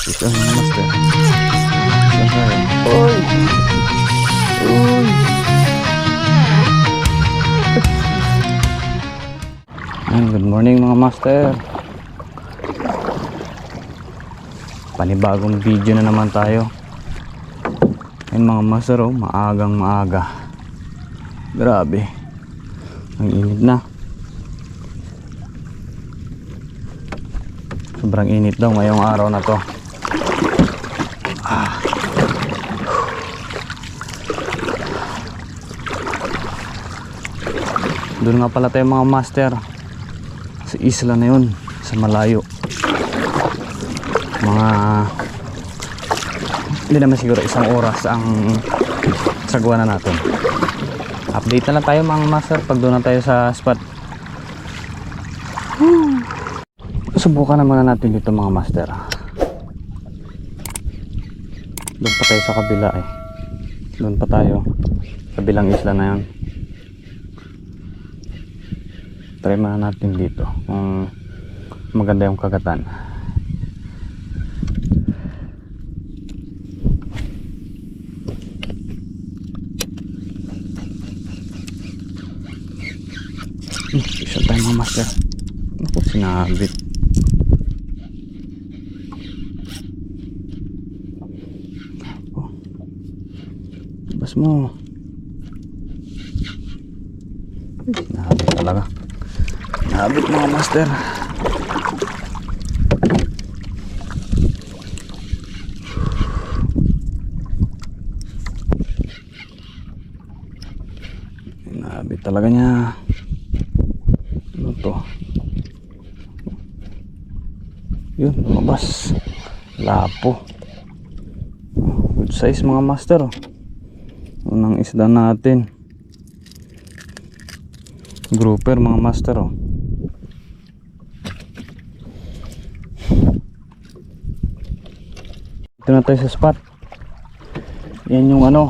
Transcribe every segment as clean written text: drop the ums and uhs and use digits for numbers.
Ito ang mga master. Uy! Uy! Good morning mga master. Panibagong video na naman tayo. Ayun mga master, oh, maagang maaga. Grabe. Ang init na. Sobrang init daw ngayong araw na to. Doon nga pala tayo mga master, sa isla na yun, sa malayo. Mga hindi naman siguro isang oras ang sagwa na natin. Update na lang tayo mga master pag doon na tayo sa spot. Subukan na muna natin dito mga master. Doon pa tayo sa kabila eh. Doon pa tayo, kabilang isla na yan. Try muna natin dito kung maganda yung kagatan. Isa tayo mga master. Ako sinabit. Bas mo. Sinabit talaga. Sinabit mga master. Sinabit talaga niya. Ano to? Yun, lumabas. Lapo. Good size mga master. Unang isda natin. Grouper mga master. Ito na tayo sa spot. Yan yung ano,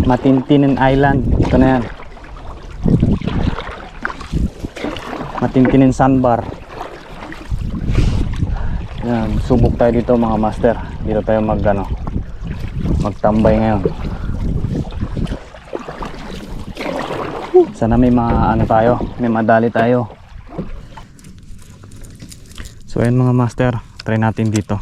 Matintinin Island. Ito na yan, Matintinin Sandbar. Yan, subok tayo dito mga master. Dito tayo magtambay ngayon. Sana may tayo, may madali tayo. So ayun mga master, try natin dito.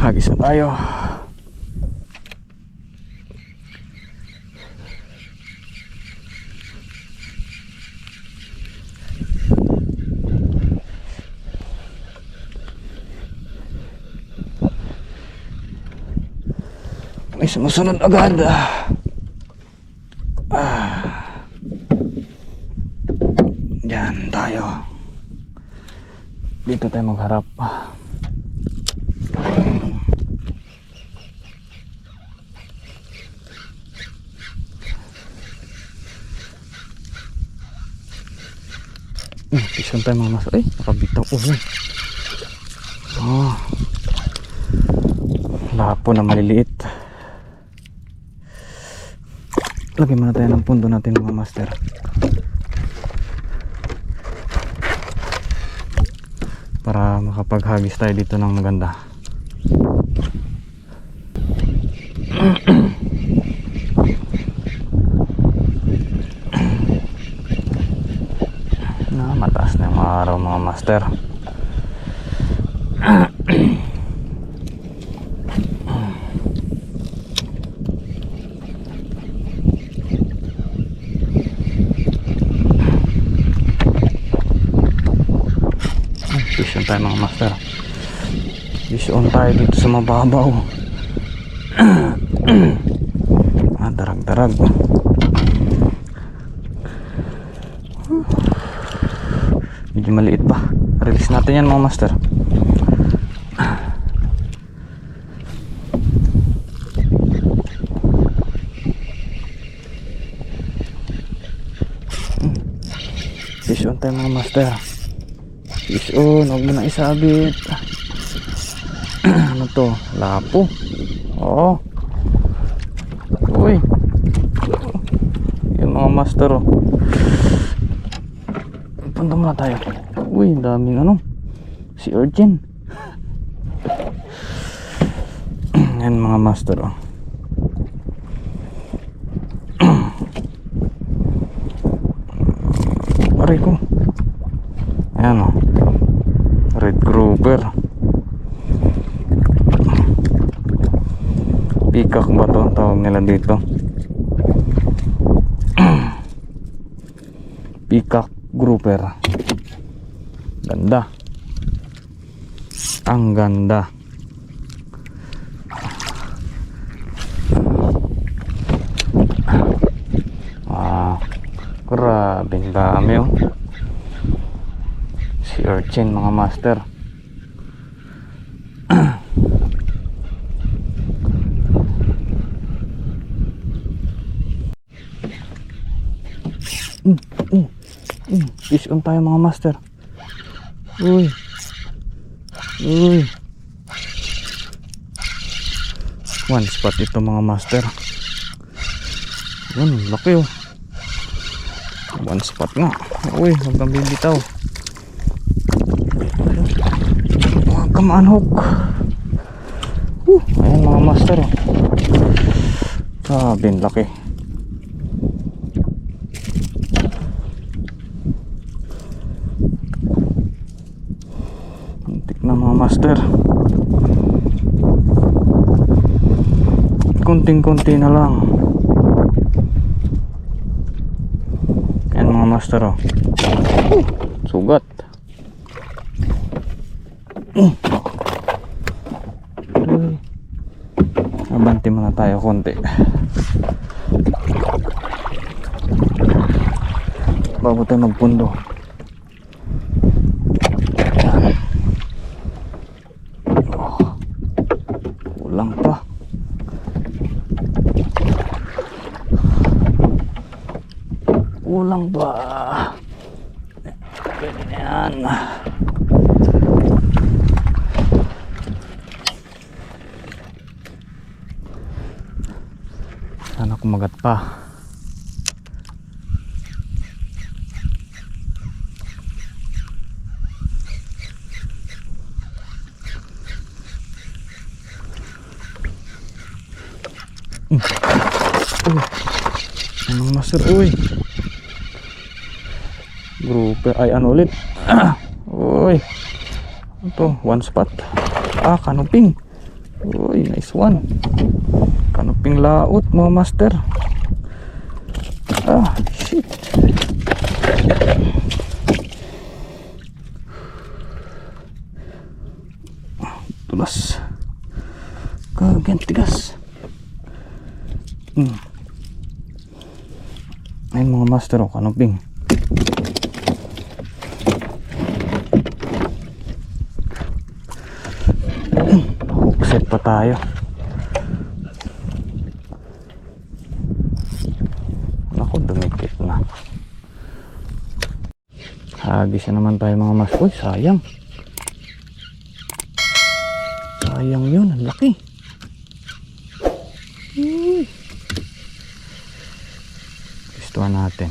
Hagis na tayo. May sumusunod agad. Yan tayo. Dito tayo magharap. Pison tayo mga maso. Ay, nakabitaw. Lapo na maliliit. Lagyan muna tayo ng pundo natin mga master. Para makapaghagis tayo dito ng maganda. Mataas na yung araw mga master. Fish on tayo mga master. Fish on tayo dito sa mababaw. Darag-darag. Medyo maliit pa. Release natin yan mga master. Fish on tayo mga master. Fish on. Huwag mo na isabit. Ano to? Lapo. Oo. Uy. Yan mga master. Punta muna tayo. Uy, daming ano. Si urchin. Yan mga master, oh. Aray ko. Ayan, oh. Red grouper. Peacock ba to ang tawag nila dito? Peacock grouper. Ganda. Ang ganda. Grabe ang dami, oh. Si urchin mga master. Fish on tayo mga master. Uy. Uy. One spot ito mga master. Yun, laki, oh. One spot nga. Uy, huwag kang bibitaw. Come on, hook. Ayan mga master, oh. Grabe, laki. Antik na mga master. Kunting-kunti na lang. Ayan mga master, oh. Sugat. Abanti muna tayo konti bago tayo magpundo. Kulang pa. Kulang pa. Pwede na yan. Sana kumagat pa. Anong master, uy. Grouper, ay ano ulit. Uy. Ito, one spot. Kanuping. Uy, nice one. Kanuping laot mga master. Shit. Tulas. Kagantigas. Ayun mga master, oh, kanuping. Hookset pa tayo. Naku, dumikit na. Hagis na naman tayo mga master. Uy, sayang. Sayang yun, ang laki. Gustuhan natin.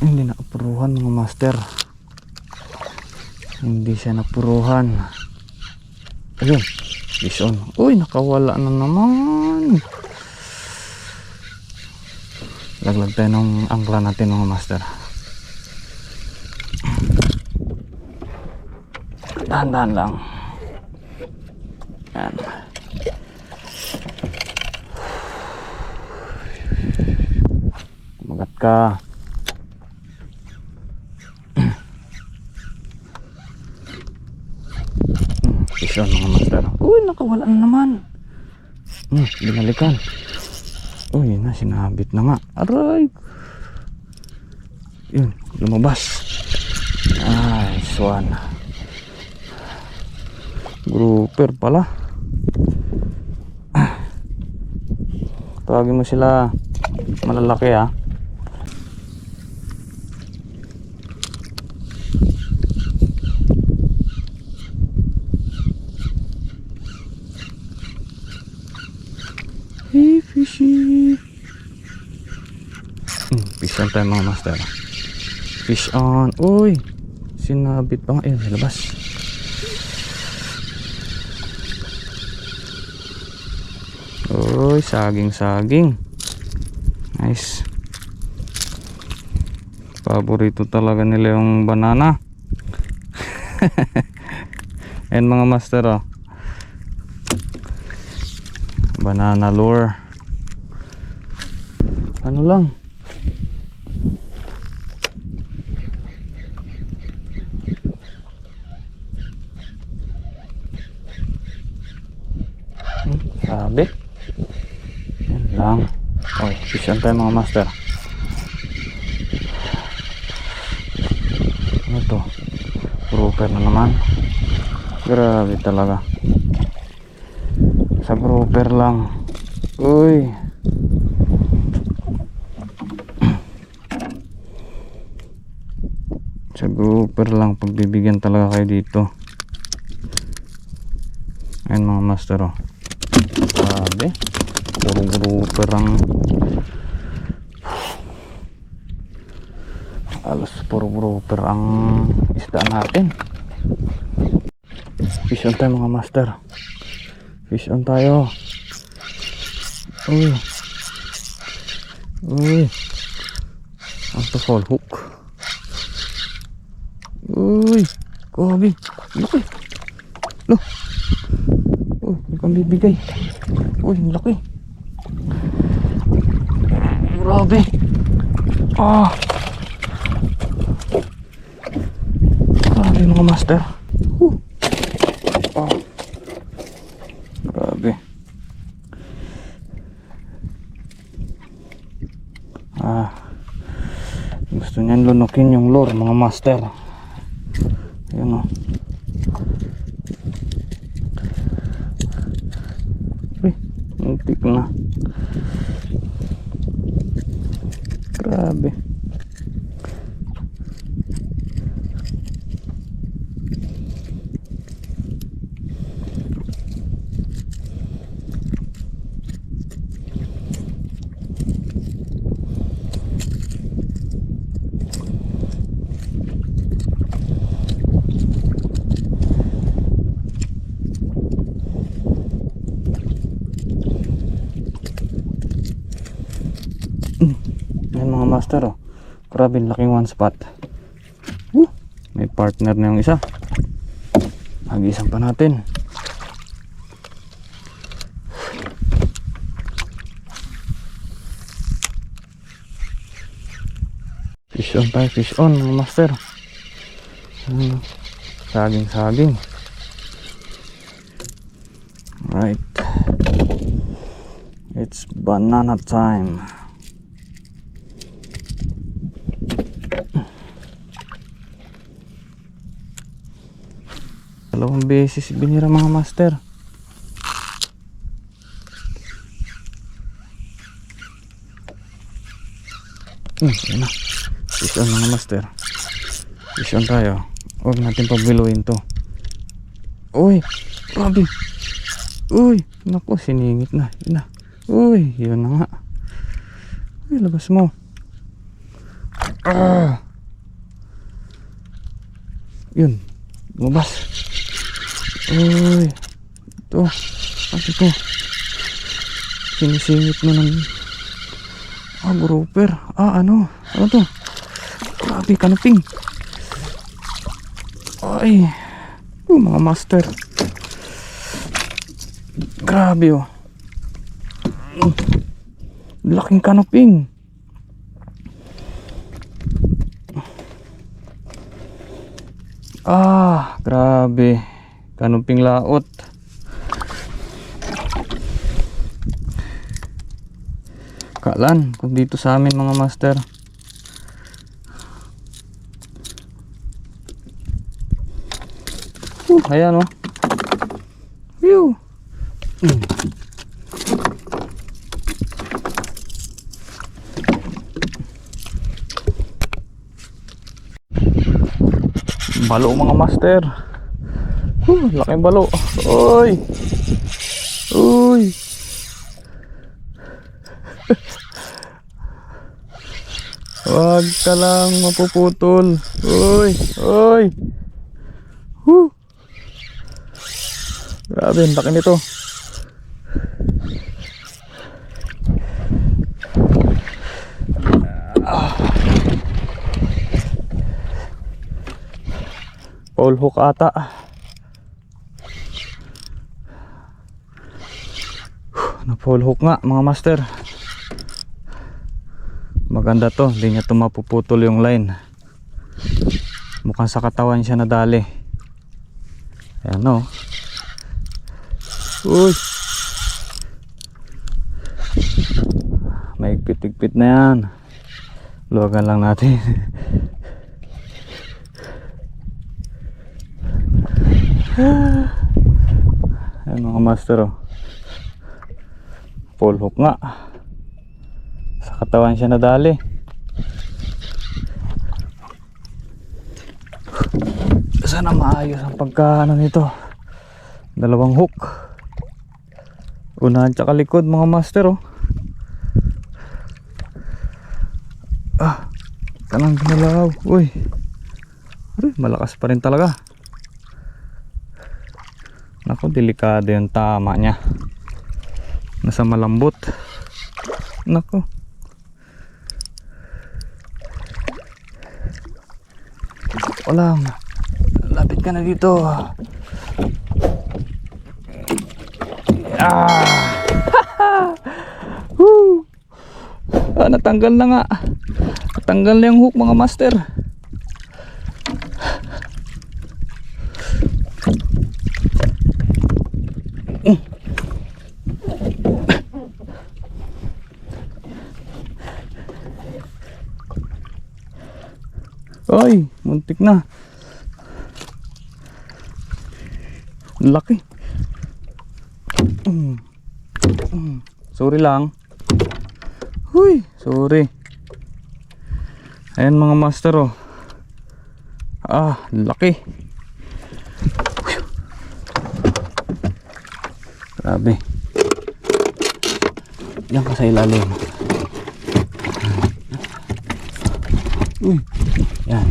Hindi nakapuruhan mga master. Hindi siya napuruhan. Ayun, bison. Uy, nakawala na naman. Laglag tayo ng angkla natin mga master. Dahan-dahan lang. Yan. Kumagat ka. Bison mga master. Uy, nakawala na naman. Binalikan. Uy, na, sinabit na nga. Aray. Yun, lumabas. Nice one. Grouper pala. Tawagin mo sila malalaki, ha. Hey fishy. Fish on tayo mga master. Fish on. Uy, sinabit pa nga. Ayun, nalabas. Uy, saging. Nice. Paborito talaga nila yung banana. Ayan mga master, oh. Banana lure. Ano lang, sabi. Yan lang. Okay, fish on tayo mga master. Ano to? Grouper na naman. Grabe talaga. Sa grouper lang. Uy. Sa grouper lang pagbibigyan talaga kayo dito. Ayan mga master, oh. Grabe. Puro grouper ang alas puro grouper ang isda natin. Fish on tayo mga master. Fish on tayo. Uy. Ang to fall hook. Uy, grabe. Laki. Loh. Uy, hindi kang bibigay. Uy, laki. Grabe. Grabe mga master. Grabe. Gusto niyan lunukin yung lure mga master. Ayan, oh. Uy, muntik na. Grabe. Yan mga master, oh. Grabe laking one spot. May partner na yung isa. Hagisan pa natin. Fish on tayo, fish on mga master. Saging. Right. It's banana time. Dalawang beses binira mga master. Yan na. Fish on mga master. Fish on tayo. Huwag natin pabiluin to. Uy, grabe. Uy, naku, siningit na. Yun na. Uy, yun na nga. Uy, labas mo. Yun, lumabas. Uy, ito. Ano ito? Sinisingit mo ng grouper. Ano to? Grabe, kanuping. Ay, mga master. Grabe, oh. Laking kanuping. Grabe. Kanuping laot. Kalan kung dito sa amin mga master. Ayan, oh. Whew. Balo mga master. Laking balo. Uy. Wag ka lang mapuputol. Uy, uy. Woo. Grabe, ang laki nito. Pole hook ata. Na pole hook nga mga master. Maganda to, hindi niya to mapuputol yung line. Mukhang sa katawan siya nadali. Ayan o. Uy, may igpit-igpit na yan. Luwagan lang natin. Ayan mga master o. Pole hook nga. Sa katawan siya nadali. Sana maayos ang pagkaano nito. Dalawang hook. Unahan tsaka likod mga master oh. Kanang ginalaw. Uy. Aray, malakas pa rin talaga. Naku, delikado yung tama niya. Nasa malambot. Naku. Wala. Lapit ka na dito. Woo. Natanggal na nga. Natanggal na yung hook mga master. Ay, muntik na. Laki. Sorry lang. Huy, sorry. Ayan mga master oh. Laki. Grabe. Diyan ka sa ilalim. Uy. Yan.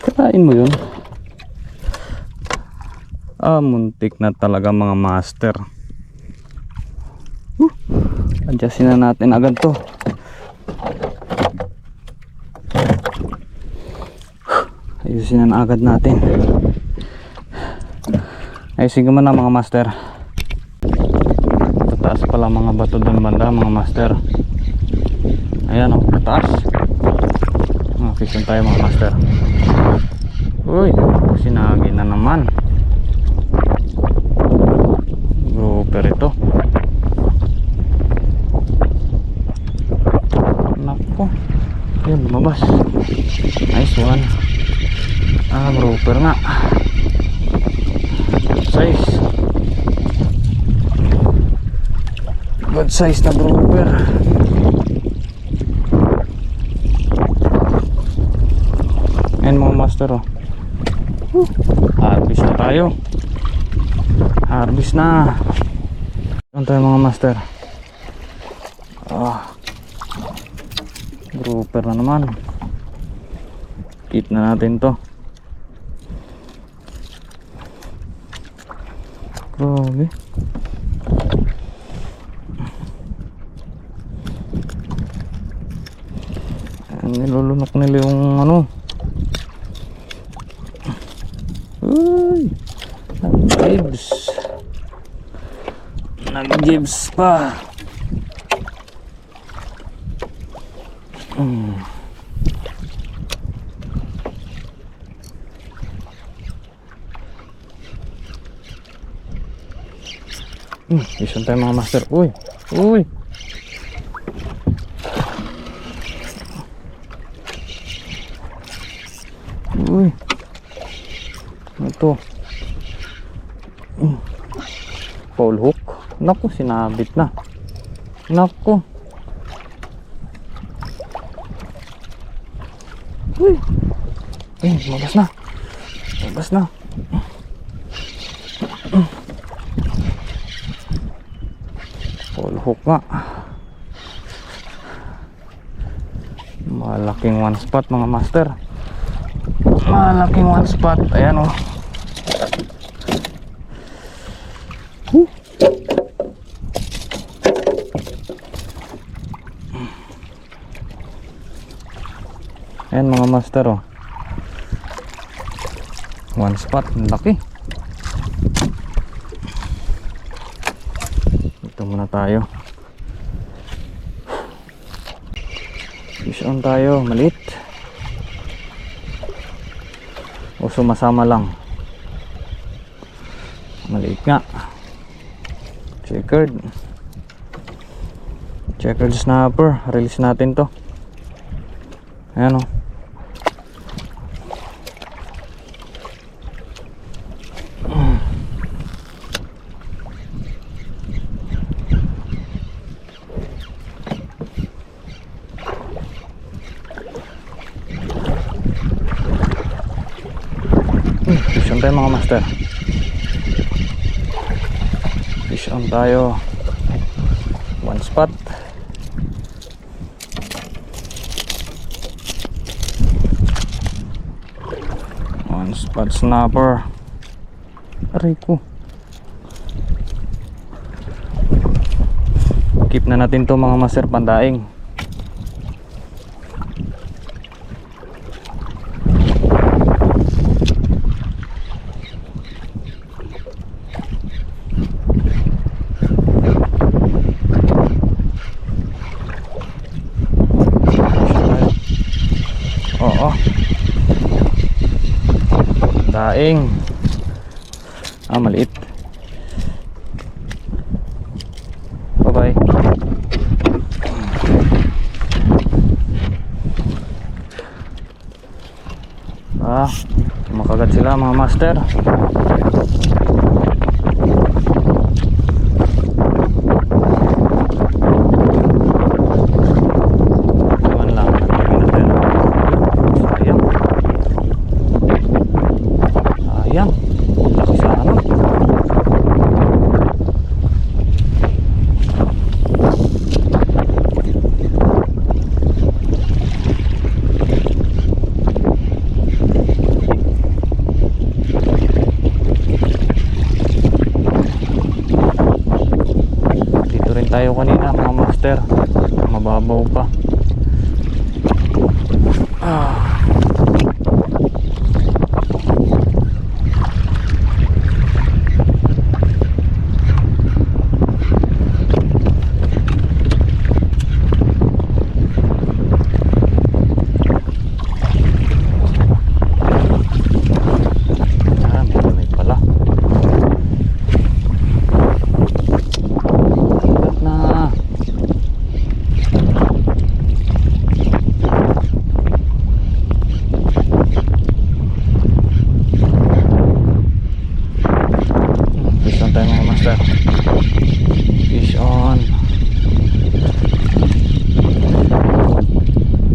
Kakain mo yun. Muntik na talaga mga master. Adjustin na natin agad to. Ayusin na agad natin. Ayusin ko muna mga master. Tataas pala mga bato doon banda mga master. Ayan o, tataas. Fishing tayo mga master. Uy, sinagi na naman. Grouper ito. Nako. Ayan, lumabas. Nice one. Grouper nga. Good size. Good size na grouper. Ayan mga master oh. Harvest na tayo. Harvest na. Ayan tayo mga master. Grouper na naman. Hit na natin to. Grabe. Nilulunok nila yung ano. Uy, nag-jibs. Nag-jibs pa. Isang tayo mga master. Uy, uy. Uy. Ito. Pole hook. Naku, sinabit na. Naku. Uy. Mabas na. Mabas na. Pole hook nga. Malaking one spot mga master. Malaking one spot. Ayan o. Ayan mga master o. One spot. Laki. Ito muna tayo. Fish on tayo. Maliit. O sumasama lang. Maliit nga. Checkered. Checkered snapper. Release natin to. Ayan o. Fish on tayo mga master. Fish on tayo. One spot. One spot snapper. Aray ko. Keep na natin to mga master, pandaing. Oo. Daing. Maliit. Bye-bye. Makagat sila mga master. Tayo kanina mga master, mababaw pa. Fish on.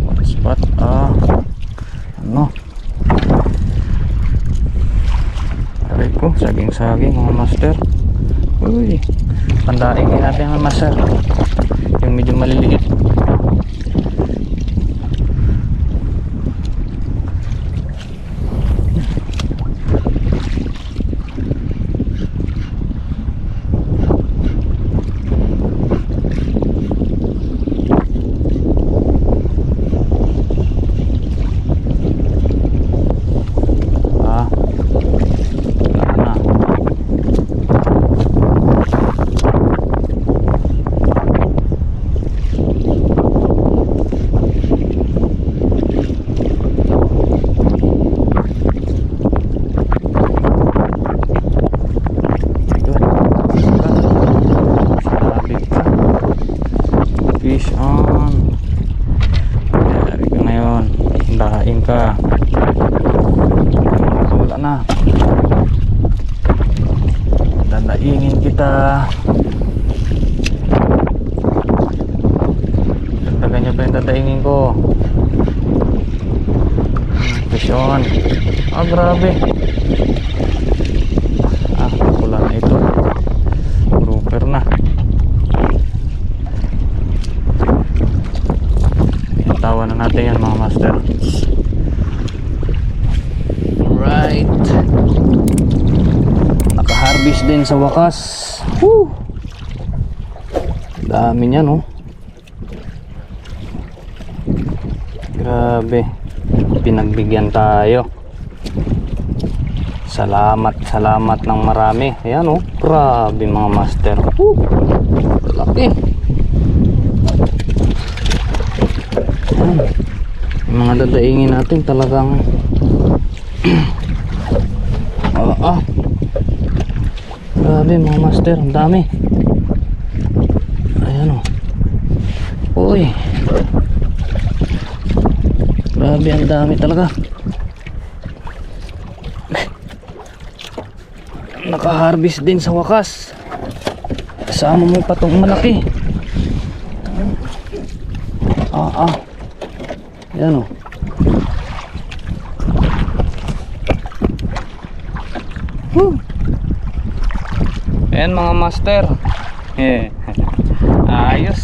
One spot. Ano? Aray ko, saging-saging mga master. Uy, pandaing din natin mga master. Yung medyo maliliit. Fish on. Dari ka ngayon. Dahain ka. Wala na. Dadaingin kita. Dagdagan niya pa yung dadaingin ko. Fish on. Grabe. Pula na ito. Grouper na. bitawan na natin yan mga master. Alright, naka-harvest din sa wakas. Woo! Dami niyan oh. Grabe, pinagbigyan tayo. Salamat ng marami. Ayan oh, grabe mga master. Woo! Laki. Ayan. Yung mga dadaingin natin talagang grabe mga master, ang dami. Ayan oh. Uy, grabe, ang dami talaga. Naka-harvest din sa wakas. Kasama mo pa tong malaki. Ayan o. Ayan mga master. Ayos.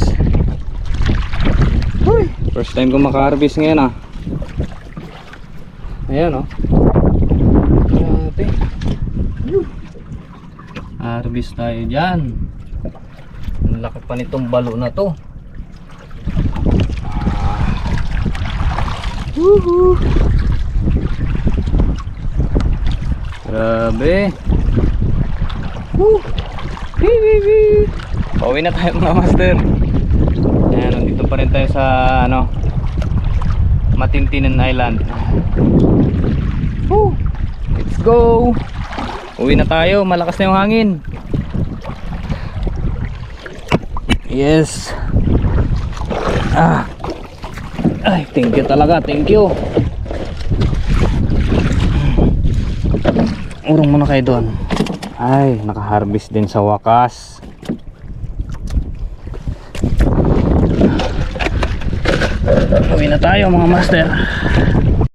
First time ko maka-harvest ngayon ah. Ayan o. Grabe. Harvest tayo dyan. Ang laki pa nitong balo na to. Woohoo! Grabe. Woo! Pauwi na tayo mga master. Ayan, nandito pa rin tayo sa ano, Matintinan Island. Woo! Let's go! Uwi na tayo, malakas na yung hangin. Yes. Ay, thank you talaga, thank you. Urong muna kayo doon. Ay, naka-harvest din sa wakas. Uwi na tayo mga master.